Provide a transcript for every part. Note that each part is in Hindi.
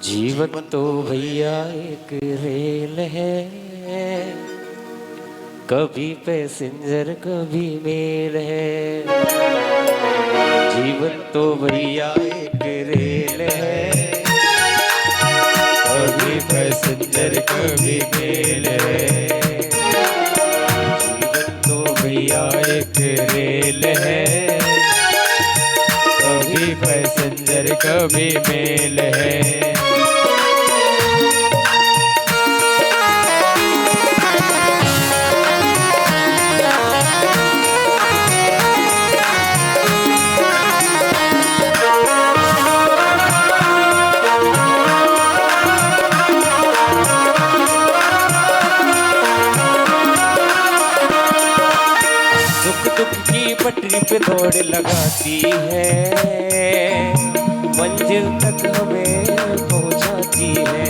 जीवन तो भैया एक रेल है, कभी पैसेंजर कभी मेल है। जीवन तो भैया एक रेल है, कभी पैसेंजर कभी मेल है। जीवन तो भैया एक रेल है, कभी पैसेंजर कभी मेल है। पटरी पे दौड़ लगाती है, मंजिल तक हमें पहुंचाती है।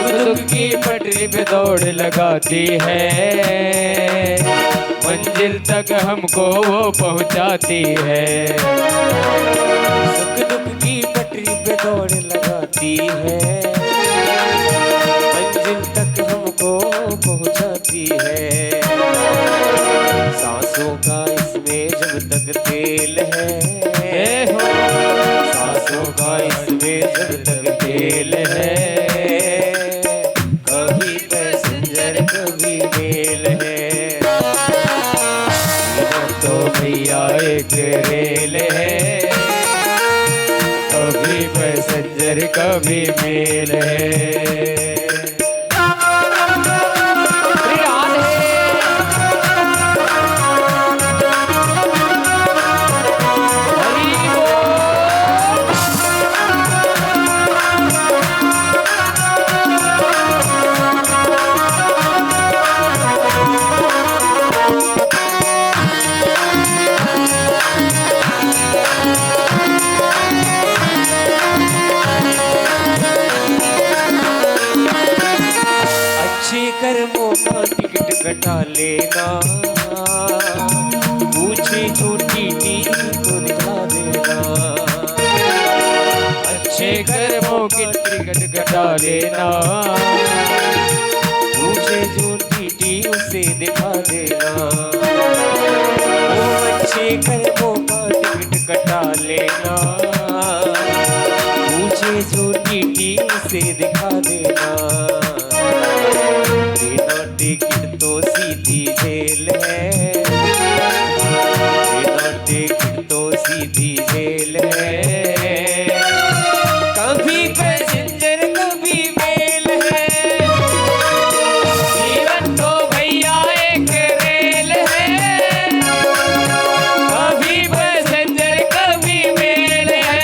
दुख की पटरी पे दौड़ लगाती है, मंजिल तक हमको वो पहुंचाती है। सुख दुख की पटरी पे दौड़ लगाती है, मंजिल तक हमको पहुंचाती है। सांसों का इसमें जब तक तेल है, सांसों का इसमें जब तक तेल है। कभी पैसेंजर कभी मेल है। जीवन तो भैया एक रेल है, कभी पैसेंजर कभी मेल है। कर्मों का टिकट कटा लेना, पूछे तो टीटी तो दिखा देना। अच्छे कर्मों की टिकट कटा लेना, पूछे जो टीटी उसे दिखा देना। वो अच्छे कर्मों का टिकट कटा लेना, पूछे जो टीटी उसे दिखा देना। बिना टिकट तो सीधी जेल है, बिना टिकट तो सीधी जेल है। कभी पैसेंजर कभी मेल है। जीवन तो भैया एक रेल है, कभी पैसेंजर कभी मेल है।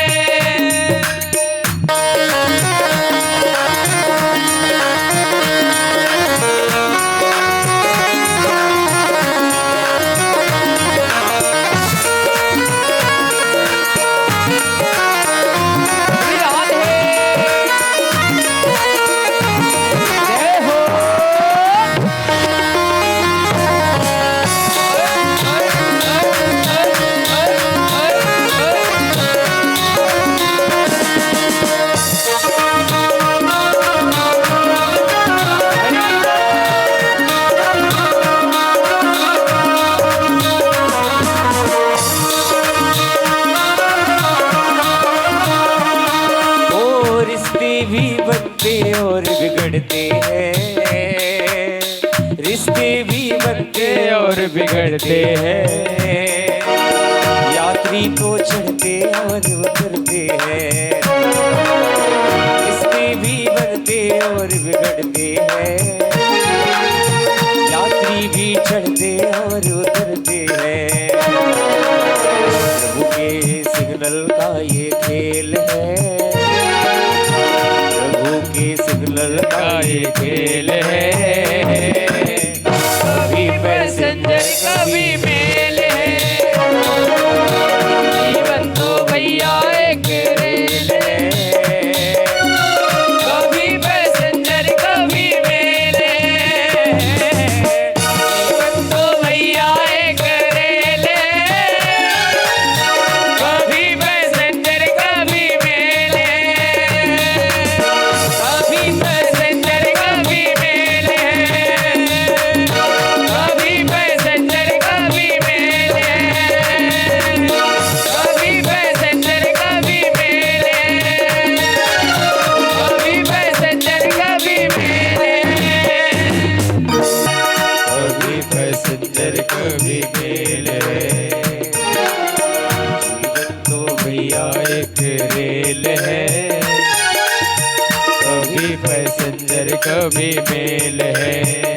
भी बनते और बिगड़ते हैं, रिश्ते भी बनते और बिगड़ते हैं। यात्री तो चढ़ते और उतरते हैं, रिश्ते भी बनते और बिगड़ते हैं। यात्री भी चढ़ते और उतरते हैं। प्रभु के सिग्नल का ये खेल है, के सिग्नल का ये खेल है। कभी पैसेंजर कभी मेल है। जीवन तो भैया एक रेल है, कभी पैसेंजर कभी मेल है। जीवन तो भैया एक रेल है, कभी पैसेंजर कभी मेल है। कभी मेल है।